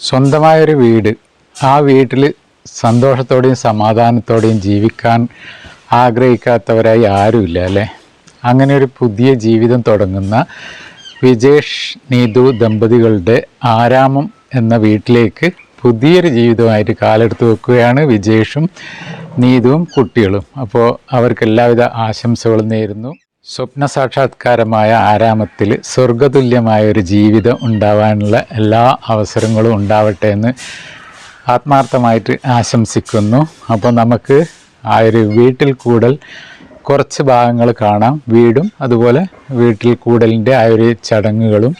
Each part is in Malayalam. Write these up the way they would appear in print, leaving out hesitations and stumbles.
സ്വന്തമായൊരു വീട്, ആ വീട്ടിൽ സന്തോഷത്തോടെയും സമാധാനത്തോടെയും ജീവിക്കാൻ ആഗ്രഹിക്കാത്തവരായി ആരുമില്ല അല്ലേ? അങ്ങനെ ഒരു പുതിയ ജീവിതം തുടങ്ങുന്ന വിജേഷ് നീതു ദമ്പതികളുടെ ആരാമം എന്ന വീട്ടിലേക്ക് പുതിയൊരു ജീവിതമായിട്ട് കാലെടുത്ത് വെക്കുകയാണ് വിജേഷും നീതുവും കുട്ടികളും. അപ്പോൾ അവർക്ക് എല്ലാവിധ ആശംസകളും നേരുന്നു. സ്വപ്ന സാക്ഷാത്കാരമായ ആരാമത്തിൽ സ്വർഗതുല്യമായ ഒരു ജീവിതം ഉണ്ടാവാനുള്ള എല്ലാ അവസരങ്ങളും ഉണ്ടാവട്ടെ എന്ന് ആത്മാർത്ഥമായിട്ട് ആശംസിക്കുന്നു. അപ്പോൾ നമുക്ക് ആ ഒരു വീട്ടിൽ കൂടൽ കുറച്ച് ഭാഗങ്ങൾ കാണാം. വീടും അതുപോലെ വീട്ടിൽ കൂടലിൻ്റെ ആ ഒരു ചടങ്ങുകളും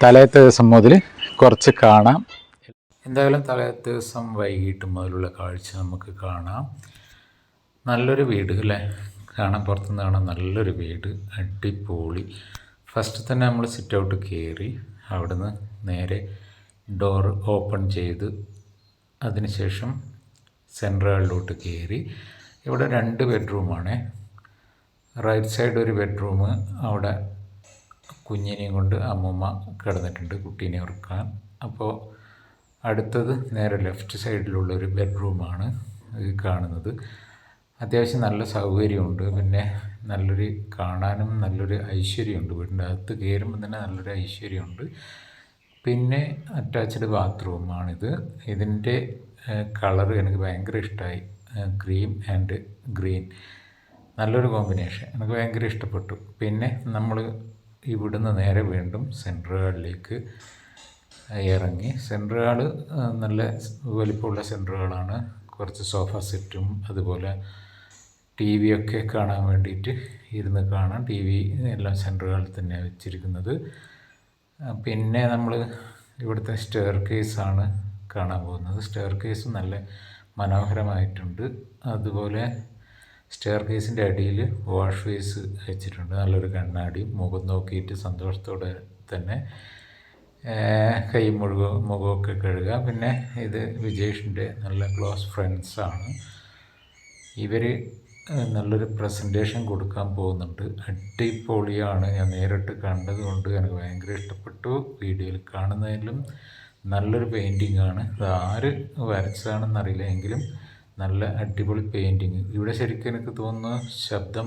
തലേത്തെ ദിവസം മുതൽ കുറച്ച് കാണാം. എന്തായാലും തലേത്തെ ദിവസം വൈകിട്ട് മുതലുള്ള കാഴ്ച നമുക്ക് കാണാം. നല്ലൊരു വീട് അല്ലേ? കാണാൻ പുറത്തുനിന്ന് കാണാൻ നല്ലൊരു വീട്, അടിപൊളി. ഫസ്റ്റ് തന്നെ നമ്മൾ സിറ്റ് ഔട്ട് കയറി അവിടുന്ന് നേരെ ഡോർ ഓപ്പൺ ചെയ്ത് അതിനുശേഷം സെൻട്രൽ ഹാളിലോട്ട് കയറി. ഇവിടെ 2 ബെഡ്റൂമാണ്. റൈറ്റ് സൈഡ് ഒരു ബെഡ്റൂം, അവിടെ കുഞ്ഞിനെയും കൊണ്ട് അമ്മൂമ്മ കിടന്നിട്ടുണ്ട് കുട്ടീനെ ഉറക്കാൻ. അപ്പോൾ അടുത്തത് നേരെ ലെഫ്റ്റ് സൈഡിലുള്ളൊരു ബെഡ്റൂമാണ് ഈ കാണുന്നത്. അത്യാവശ്യം നല്ല സൗകര്യമുണ്ട്, പിന്നെ നല്ലൊരു കാണാനും നല്ലൊരു ഐശ്വര്യമുണ്ട്. വീടിൻ്റെ അകത്ത് കയറുമ്പോൾ തന്നെ നല്ലൊരു ഐശ്വര്യമുണ്ട്. പിന്നെ അറ്റാച്ച്ഡ് ബാത്റൂമാണിത്. ഇതിൻ്റെ കളറ് എനിക്ക് ഭയങ്കര ഇഷ്ടമായി, ക്രീം ആൻഡ് ഗ്രീൻ, നല്ലൊരു കോമ്പിനേഷൻ, എനിക്ക് ഭയങ്കര ഇഷ്ടപ്പെട്ടു. പിന്നെ നമ്മൾ ഇവിടുന്ന് നേരെ വീണ്ടും സെൻട്രൽ ഹാളിലേക്ക് ഇറങ്ങി. സെൻട്രൽ ഹാള് നല്ല വലിപ്പമുള്ള സെൻട്രൽ ഹാളാണ്. കുറച്ച് സോഫ സെറ്റും അതുപോലെ TV ഒക്കെ കാണാൻ വേണ്ടിയിട്ട് ഇരുന്ന് കാണാം. TV എല്ലാം സെൻട്രൽ ഹാളിൽ തന്നെയാണ് വെച്ചിരിക്കുന്നത്. പിന്നെ നമ്മൾ ഇവിടുത്തെ സ്റ്റെയർ കേസാണ് കാണാൻ പോകുന്നത്. സ്റ്റെയർ കേസ് നല്ല മനോഹരമായിട്ടുണ്ട്. അതുപോലെ സ്റ്റെയർ കേസിൻ്റെ അടിയിൽ വാഷ് ബേസ് വെച്ചിട്ടുണ്ട്, നല്ലൊരു കണ്ണാടി. മുഖം നോക്കിയിട്ട് സന്തോഷത്തോടെ തന്നെ കൈ മുഖമൊക്കെ കഴുകുക. പിന്നെ ഇത് വിജേഷിൻ്റെ നല്ല ക്ലോസ് ഫ്രണ്ട്സാണ്. ഇവർ നല്ലൊരു പ്രസൻറ്റേഷൻ കൊടുക്കാൻ പോകുന്നുണ്ട്. അടിപൊളിയാണ്. ഞാൻ നേരിട്ട് കണ്ടതുകൊണ്ട് എനിക്ക് ഭയങ്കര ഇഷ്ടപ്പെട്ടു. വീഡിയോയിൽ കാണുന്നതിലും നല്ലൊരു പെയിൻറ്റിംഗ് ആണ്. ഇത് ആര് വരച്ചതാണെന്നറിയില്ല, എങ്കിലും നല്ല അടിപൊളി പെയിൻറ്റിങ്. ഇവിടെ ശരിക്കും എനിക്ക് തോന്നുന്നു ശബ്ദം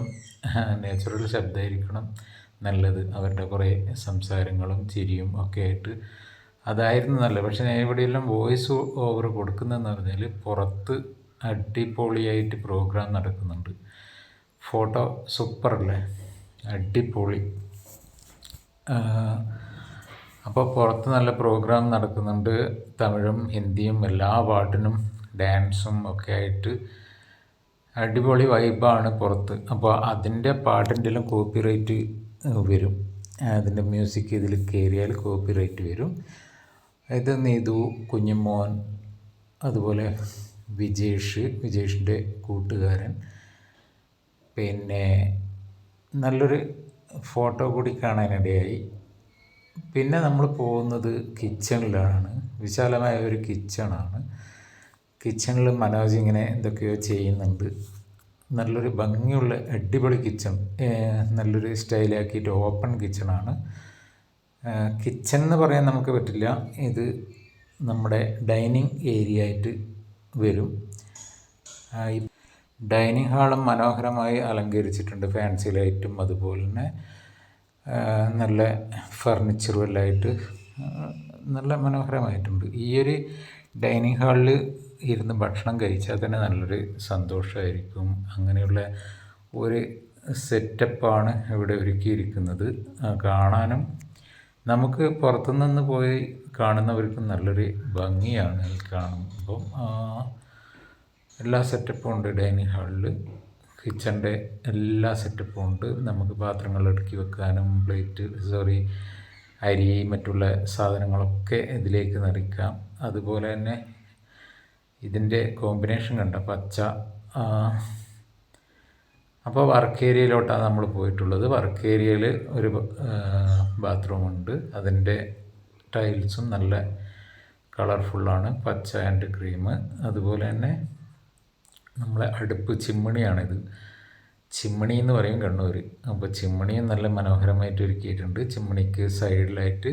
നാച്ചുറൽ ശബ്ദമായിരിക്കണം നല്ലത്. അവരുടെ കുറേ സംസാരങ്ങളും ചിരിയും ഒക്കെ ആയിട്ട് അതായിരുന്നു നല്ലത്. പക്ഷേ ഞാൻ ഇവിടെയെല്ലാം വോയിസ് ഓവർ കൊടുക്കുന്നതെന്ന് പറഞ്ഞാൽ പുറത്ത് അടിപൊളിയായിട്ട് പ്രോഗ്രാം നടക്കുന്നുണ്ട്. ഫോട്ടോ സൂപ്പറല്ലേ, അടിപൊളി. അപ്പോൾ പുറത്ത് നല്ല പ്രോഗ്രാം നടക്കുന്നുണ്ട്. തമിഴും ഹിന്ദിയും എല്ലാ പാട്ടിനും ഡാൻസും ഒക്കെ ആയിട്ട് അടിപൊളി വൈബാണ് പുറത്ത്. അപ്പോൾ അതിൻ്റെ പാട്ടിൻ്റെ എല്ലാം കോപ്പിറൈറ്റ് വരും. അതിൻ്റെ മ്യൂസിക് ഇതിൽ കയറിയാൽ കോപ്പിറൈറ്റ് വരും. ഇത് നീതു, കുഞ്ഞുമോൻ, അതുപോലെ വിജേഷിൻ്റെ കൂട്ടുകാരൻ. പിന്നെ നല്ലൊരു ഫോട്ടോ കൂടി കാണാനിടയായി. പിന്നെ നമ്മൾ പോകുന്നത് കിച്ചണിലാണ്. വിശാലമായ ഒരു കിച്ചണാണ്. കിച്ചണിൽ മനോജ് ഇങ്ങനെ എന്തൊക്കെയോ ചെയ്യുന്നുണ്ട്. നല്ലൊരു ഭംഗിയുള്ള അടിപൊളി കിച്ചൺ, നല്ലൊരു സ്റ്റൈലാക്കിയിട്ട് ഓപ്പൺ കിച്ചണാണ്. കിച്ചൺ എന്ന് പറയാൻ നമുക്ക് പറ്റില്ല, ഇത് നമ്മുടെ ഡൈനിങ് ഏരിയ ആയിട്ട് വരും. ഡൈനിങ് ഹാളും മനോഹരമായി അലങ്കരിച്ചിട്ടുണ്ട്, ഫാൻസി ലൈറ്റും അതുപോലെ തന്നെ നല്ല ഫർണിച്ചറും എല്ലാം ആയിട്ട് നല്ല മനോഹരമായിട്ടുണ്ട്. ഈ ഒരു ഡൈനിങ് ഹാളിൽ ഇരുന്ന് ഭക്ഷണം കഴിച്ചാൽ തന്നെ നല്ലൊരു സന്തോഷമായിരിക്കും. അങ്ങനെയുള്ള ഒരു സെറ്റപ്പാണ് ഇവിടെ ഒരുക്കിയിരിക്കുന്നത്. കാണാനും നമുക്ക് പുറത്തുനിന്ന് പോയി കാണുന്നവർക്കും നല്ലൊരു ഭംഗിയാണ് കാണുമ്പം. എല്ലാ സെറ്റപ്പും ഉണ്ട് ഡൈനിങ് ഹാളിൽ. കിച്ചൻ്റെ എല്ലാ സെറ്റപ്പും ഉണ്ട്. നമുക്ക് പാത്രങ്ങൾ അടുക്കി വെക്കാനും അരി മറ്റുള്ള സാധനങ്ങളൊക്കെ ഇതിലേക്ക് നിറയ്ക്കാം. അതുപോലെ തന്നെ ഇതിൻ്റെ കോമ്പിനേഷൻ കണ്ട പച്ച. അപ്പോൾ വർക്ക് ഏരിയയിലോട്ടാണ് നമ്മൾ പോയിട്ടുള്ളത്. വർക്ക് ഏരിയയിൽ ഒരു ബാത്റൂമുണ്ട്. അതിൻ്റെ ടൈൽസും നല്ല കളർഫുള്ളാണ്, പച്ച ആൻഡ് ക്രീം. അതുപോലെ തന്നെ നമ്മളെ അടുപ്പ് ചിമ്മിണിയാണിത്. ചിമ്മിണി എന്ന് പറയും കണ്ണൂർ. അപ്പോൾ ചിമ്മിണിയും നല്ല മനോഹരമായിട്ട് ഒരുക്കിയിട്ടുണ്ട്. ചിമ്മിണിക്ക് സൈഡിലായിട്ട്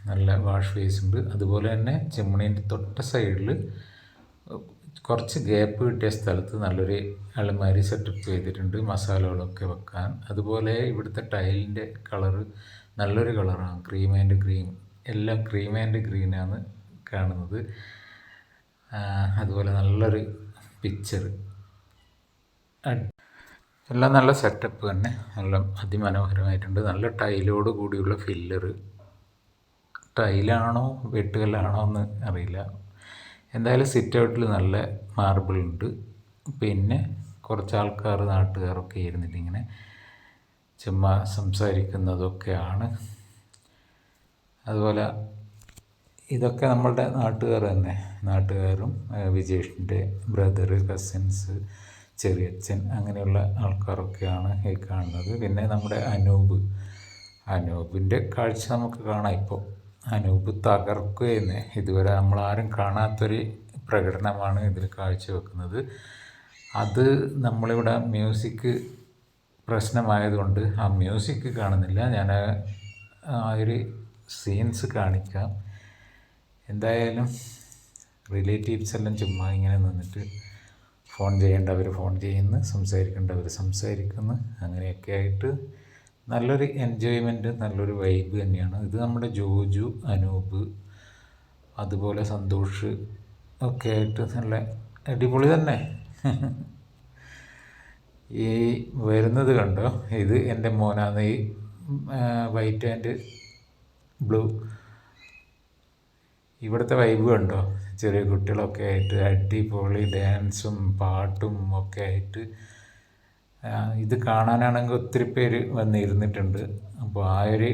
നല്ല വാഷ് ബേസ് ഉണ്ട്. അതുപോലെ തന്നെ ചിമ്മിണീൻ്റെ തൊട്ട സൈഡിൽ കുറച്ച് ഗ്യാപ്പ് കിട്ടിയ സ്ഥലത്ത് നല്ലൊരു അലമാരി സെറ്റപ്പ് ചെയ്തിട്ടുണ്ട് മസാലകളൊക്കെ വെക്കാൻ. അതുപോലെ ഇവിടുത്തെ ടൈലിൻ്റെ കളറ് നല്ലൊരു കളറാണ്, ക്രീം ആൻഡ് ഗ്രീൻ, എല്ലാം ക്രീം ആൻഡ് ഗ്രീനാണ് കാണുന്നത്. അതുപോലെ നല്ലൊരു പിക്ചർ, എല്ലാം നല്ല സെറ്റപ്പ് തന്നെ, നല്ല അതിമനോഹരമായിട്ടുണ്ട്. നല്ല ടൈലോട് കൂടിയുള്ള ഫില്ലറ്, ടൈലാണോ വെട്ടുകല്ലാണോ എന്ന് അറിയില്ല. എന്തായാലും സിറ്റ് ഔട്ടിൽ നല്ല മാർബിൾ ഉണ്ട്. പിന്നെ കുറച്ച് ആൾക്കാർ നാട്ടുകാരൊക്കെ ഇരുന്നിട്ട് ഇങ്ങനെ ചുമ്മാ സംസാരിക്കുന്നതൊക്കെയാണ്. അതുപോലെ ഇതൊക്കെ നമ്മളുടെ നാട്ടുകാർ തന്നെ, നാട്ടുകാരും വിജേഷിൻ്റെ ബ്രദറ്, കസിൻസ്, ചെറിയച്ഛൻ, അങ്ങനെയുള്ള ആൾക്കാരൊക്കെയാണ് ഈ കാണുന്നത്. പിന്നെ നമ്മുടെ അനൂപിൻ്റെ കാഴ്ച നമുക്ക് കാണാം. ഇപ്പോൾ അനൂപ് തകർക്കുകയെന്ന്, ഇതുവരെ നമ്മളാരും കാണാത്തൊരു പ്രകടനമാണ് ഇതിൽ കാഴ്ചവെക്കുന്നത്. അത് നമ്മളിവിടെ മ്യൂസിക് പ്രശ്നമായതുകൊണ്ട് ആ മ്യൂസിക് കാണുന്നില്ല, ഞാൻ ആ ഒരു സീൻസ് കാണിക്കാം. എന്തായാലും റിലേറ്റീവ്സ് എല്ലാം ചുമ്മാ ഇങ്ങനെ നിന്നിട്ട് ഫോൺ ചെയ്യേണ്ടവർ ഫോൺ ചെയ്യുന്നു, സംസാരിക്കേണ്ടവർ സംസാരിക്കുന്നു, അങ്ങനെയൊക്കെ ആയിട്ട് നല്ലൊരു എൻജോയ്മെൻറ്റ്, നല്ലൊരു വൈബ് തന്നെയാണ്. ഇത് നമ്മുടെ ജോജു, അനൂപ്, അതുപോലെ സന്തോഷ് ഒക്കെ ആയിട്ട് നല്ല അടിപൊളി തന്നെ. ഈ വരുന്നത് കണ്ടോ, ഇത് എൻ്റെ മോനാണ്. ഈ വൈറ്റ് ആൻഡ് ബ്ലൂ, ഇവിടുത്തെ വൈബ് കണ്ടോ, ചെറിയ കുട്ടികളൊക്കെ ആയിട്ട് അടിപൊളി ഡാൻസും പാട്ടും ഒക്കെ ആയിട്ട്. ഇത് കാണാനാണെങ്കിൽ ഒത്തിരി പേര് വന്നിരുന്നിട്ടുണ്ട്. അപ്പോൾ ആ ഒരു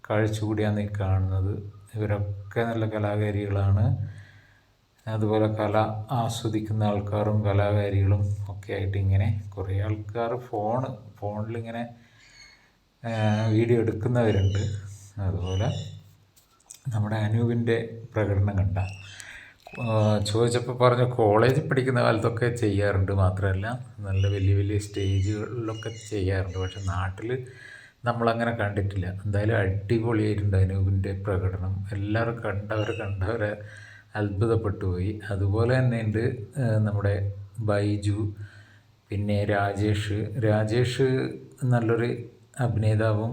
കാഴ്ച കൂടിയാണ് ഈ കാണുന്നത്. ഇവരൊക്കെ നല്ല കലാകാരികളാണ്. അതുപോലെ കല ആസ്വദിക്കുന്ന ആൾക്കാരും കലാകാരികളും ഒക്കെ ആയിട്ട് ഇങ്ങനെ കുറേ ആൾക്കാർ ഫോണിലിങ്ങനെ വീഡിയോ എടുക്കുന്നവരുണ്ട്. അതുപോലെ നമ്മുടെ അനൂപിൻ്റെ പ്രകടനം കണ്ട ചോദിച്ചപ്പോൾ പറഞ്ഞു കോളേജിൽ പഠിക്കുന്ന കാലത്തൊക്കെ ചെയ്യാറുണ്ട്, മാത്രമല്ല നല്ല വലിയ വലിയ സ്റ്റേജുകളിലൊക്കെ ചെയ്യാറുണ്ട്. പക്ഷെ നാട്ടിൽ നമ്മളങ്ങനെ കണ്ടിട്ടില്ല. എന്തായാലും അടിപൊളിയായിട്ടുണ്ട് അനൂപിൻ്റെ പ്രകടനം. എല്ലാവരും കണ്ടവരെ അത്ഭുതപ്പെട്ടു പോയി. അതുപോലെ തന്നെ ഉണ്ട് നമ്മുടെ ബൈജു, പിന്നെ രാജേഷ് നല്ലൊരു അഭിനേതാവും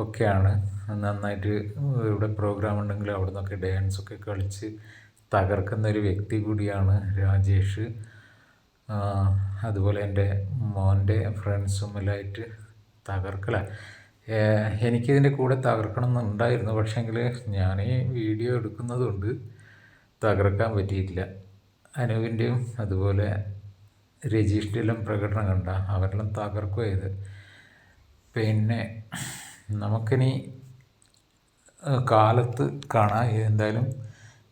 ഒക്കെയാണ്. നന്നായിട്ട് ഇവിടെ പ്രോഗ്രാം ഉണ്ടെങ്കിൽ അവിടെ നിന്നൊക്കെ ഡാൻസൊക്കെ കളിച്ച് തകർക്കുന്ന ഒരു വ്യക്തി കൂടിയാണ് രാജേഷ്. അതുപോലെ എൻ്റെ മോൻ്റെ ഫ്രണ്ട്സും എല്ലാമായിട്ട് എനിക്കിതിൻ്റെ കൂടെ തകർക്കണം എന്നുണ്ടായിരുന്നു. പക്ഷേങ്കിൽ ഞാൻ ഈ വീഡിയോ എടുക്കുന്നതുകൊണ്ട് തകർക്കാൻ പറ്റിയിട്ടില്ല. അനൂപിൻ്റെയും അതുപോലെ രജീഷിൻ്റെ എല്ലാം പ്രകടനം കണ്ട, അവരെല്ലാം തകർക്കുകയത്. പിന്നെ നമുക്കിനി കാലത്ത് കാണാം. എന്തായാലും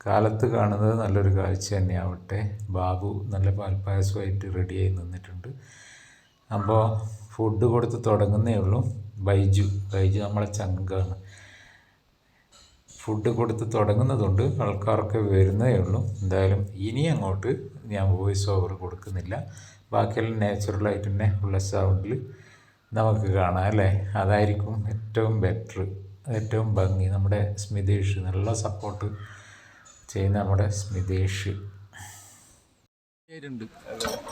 കാലത്ത് കാണുന്നത് നല്ലൊരു കാഴ്ച തന്നെയാവട്ടെ. ബാബു നല്ല പാൽപ്പായസമായിട്ട് റെഡിയായി നിന്നിട്ടുണ്ട്. അപ്പോൾ ഫുഡ് കൊടുത്ത് തുടങ്ങുന്നേ ഉള്ളൂ. ബൈജു നമ്മളെ ചങ്കാണ്. ഫുഡ് കൊടുത്ത് തുടങ്ങുന്നതുകൊണ്ട് ആൾക്കാരൊക്കെ വരുന്നേ ഉള്ളൂ. എന്തായാലും ഇനി അങ്ങോട്ട് ഞാൻ വോയിസ് ഓവർ കൊടുക്കുന്നില്ല. ബാക്കിയെല്ലാം നാച്ചുറലായിട്ട് തന്നെ ഉള്ള സൗണ്ടിൽ നമുക്ക് കാണാം അല്ലേ. അതായിരിക്കും ഏറ്റവും ബെറ്റർ, ഏറ്റവും ഭംഗി. നമ്മുടെ സ്മിതേഷ് നല്ല സപ്പോർട്ട് ചെയ്യുന്ന നമ്മുടെ സ്മിതേഷ്.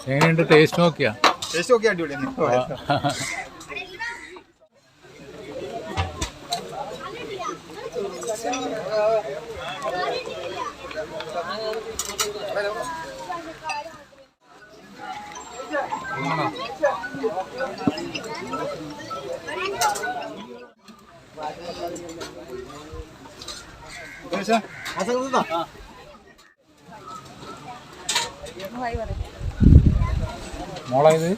എങ്ങനെയുണ്ട് ടേസ്റ്റ് നോക്കിയാ? മോളെ ഇത്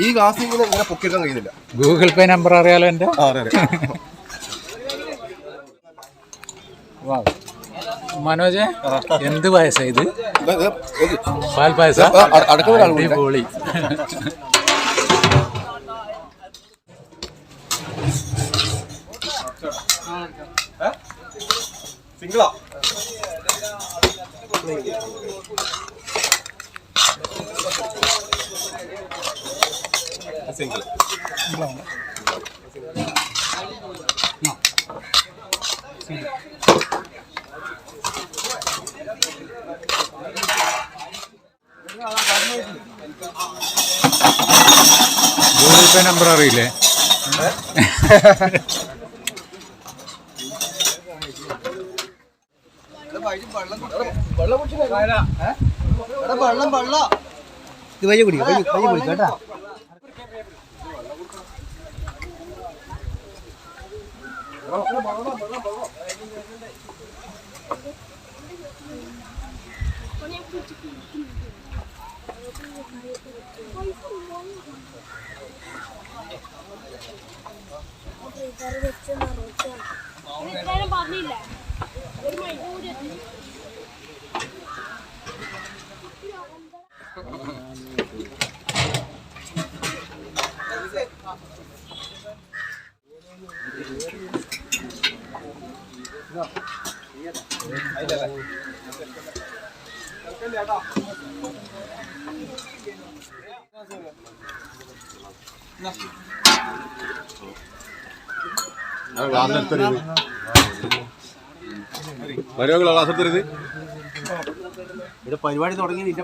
ഈ ഗ്ലാസ് ഇങ്ങനെ പൊക്കിയെടുക്കാൻ കഴിയുന്നില്ല. ഗൂഗിൾ പേ നമ്പർ അറിയാലോ എൻ്റെ. മനോജ് എന്ത് പായസം ഇത്? പാൽ പായസം. അടിപൊളി. സിംഗിളാ സിംഗിൾ ഗൂഗിൾ പേ നമ്പർ അറിയില്ലേ? ഇത് വഴി കുടി കേട്ടാ. പറഞ്ഞില്ല ഒരു മണിക്കൂർ ക്ലാസ് എടുത്തരുത് വരുമോ ക്ലാസ് എടുത്തരുത് ഇവിടെ പരിപാടി തുടങ്ങിയില്ല.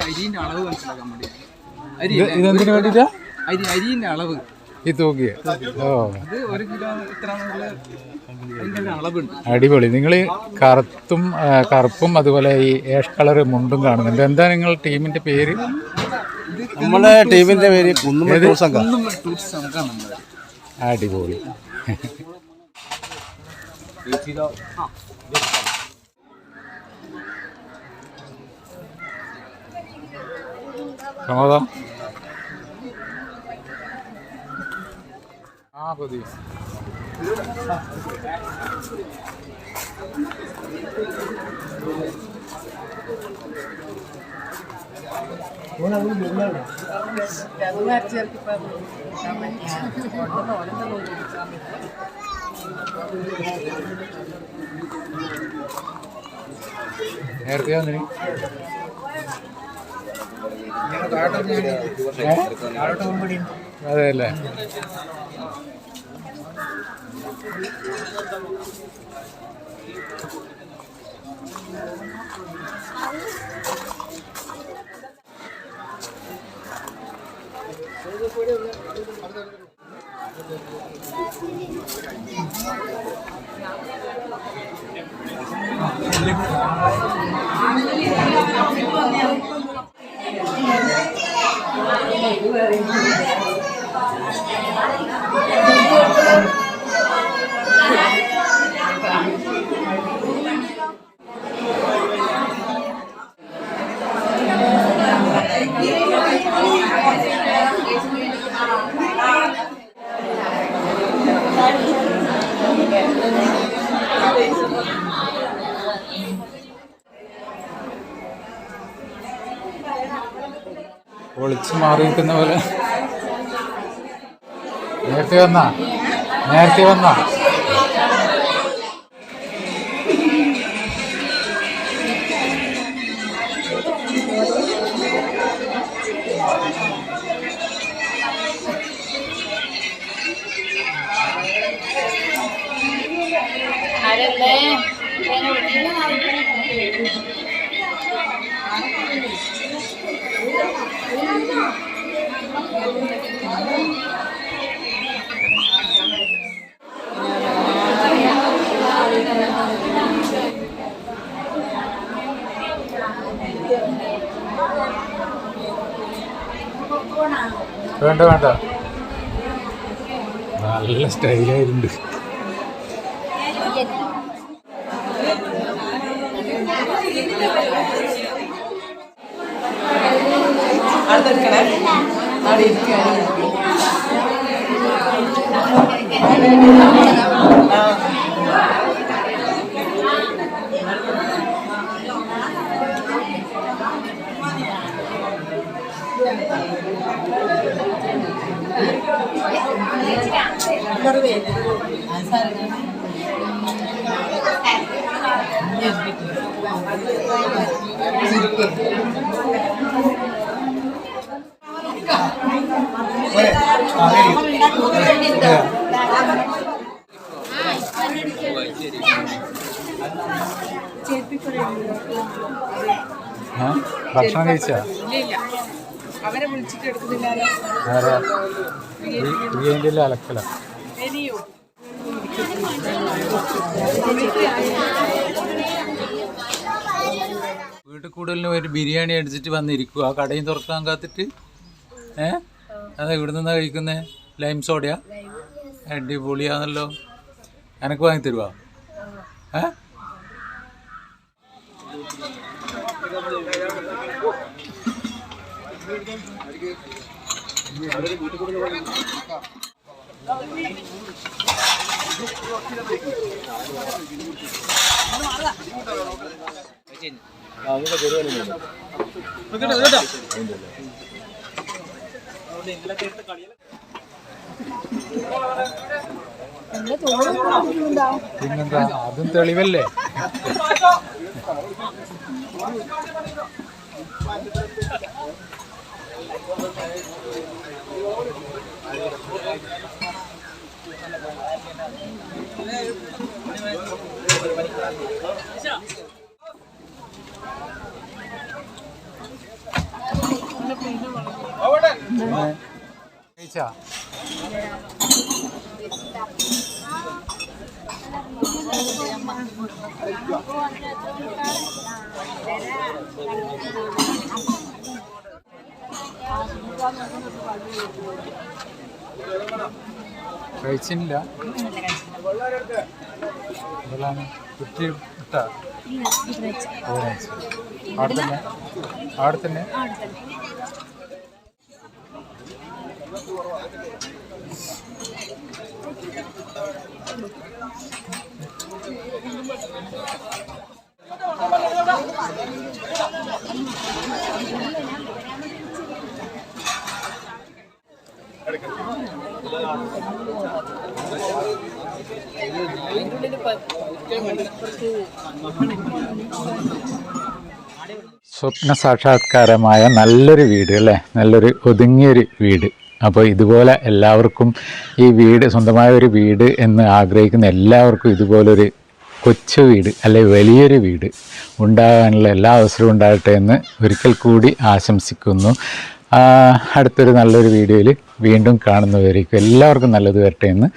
അരിന്റെ അളവ് മനസ്സിലാക്കാൻ വേണ്ടി. ഇതെന്തിനു വേണ്ടിയിട്ടാ അരിന്റെ അളവ് ഈ തൂക്കിയ? ഓ, അത് 1 കിലോ ഇത്ര അതിന്റെ അളവുണ്ട്. അടിപൊളി. നിങ്ങൾ കറുപ്പും അതുപോലെ ഈ ഏഷ് കളർ മുണ്ടും കാണുന്നുണ്ട്. എന്താ നിങ്ങൾ ടീമിന്റെ പേര്? നമ്മളെ ടീമിന്റെ പേര് കുന്നുമ്മൽ ടൂറിസ്റ്റ് സംഘം. ടൂറിസ്റ്റ് സംഘമാണ് നമ്മുടെ. അടിപൊളി. സമ്മതം. ആ പുതിയ നേരത്തെ വന്നിന് അതെ അല്ലേ? ഒളിച്ച് മാറി നിൽക്കുന്ന പോലെ. നേരത്തെ വന്നാ വേണ്ട വേണ്ട, നല്ല സ്റ്റൈലായിട്ടുണ്ട്. ഭക്ഷണം കഴിച്ചാ? അവരെ വിളിച്ചിട്ട് എടുക്കുന്നില്ല. അലക്കല. വീട്ടിൽ കൂടുതലിന് ഒരു ബിരിയാണി അടിച്ചിട്ട് വന്നിരിക്കുക, ആ കടയും തുറക്കാൻ കാത്തിട്ട്. അതാ ഇവിടെ നിന്നാ കഴിക്കുന്നേ? ലൈം സോഡയാ? അടിപൊളിയാണല്ലോ. എനക്ക് വാങ്ങി തരുവാ? പിന്നെന്താ, അതും തെളിവല്ലേ? കഴിച്ചാ? കഴിച്ചില്ല. കുറ്റി ഇട്ടാ? അവിടെ തന്നെ? അവിടെ തന്നെ? സ്വപ്ന സാക്ഷാത്കാരമായ നല്ലൊരു വീട് അല്ലേ, നല്ലൊരു ഒതുങ്ങിയൊരു വീട്. അപ്പോൾ ഇതുപോലെ എല്ലാവർക്കും ഈ വീട്, സ്വന്തമായ ഒരു വീട് എന്ന് ആഗ്രഹിക്കുന്ന എല്ലാവർക്കും ഇതുപോലൊരു കൊച്ചു വീട് അല്ലെ വലിയൊരു വീട് ഉണ്ടാകാനുള്ള എല്ലാ അവസരവും ഉണ്ടാകട്ടെ എന്ന് ഒരിക്കൽ കൂടി ആശംസിക്കുന്നു. അടുത്തൊരു നല്ലൊരു വീഡിയോയിൽ വീണ്ടും കാണുന്നവരേക്കും എല്ലാവർക്കും നല്ലത് വരട്ടെ എന്ന്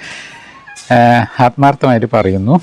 ആത്മാർത്ഥമായിട്ട് പറയുന്നു.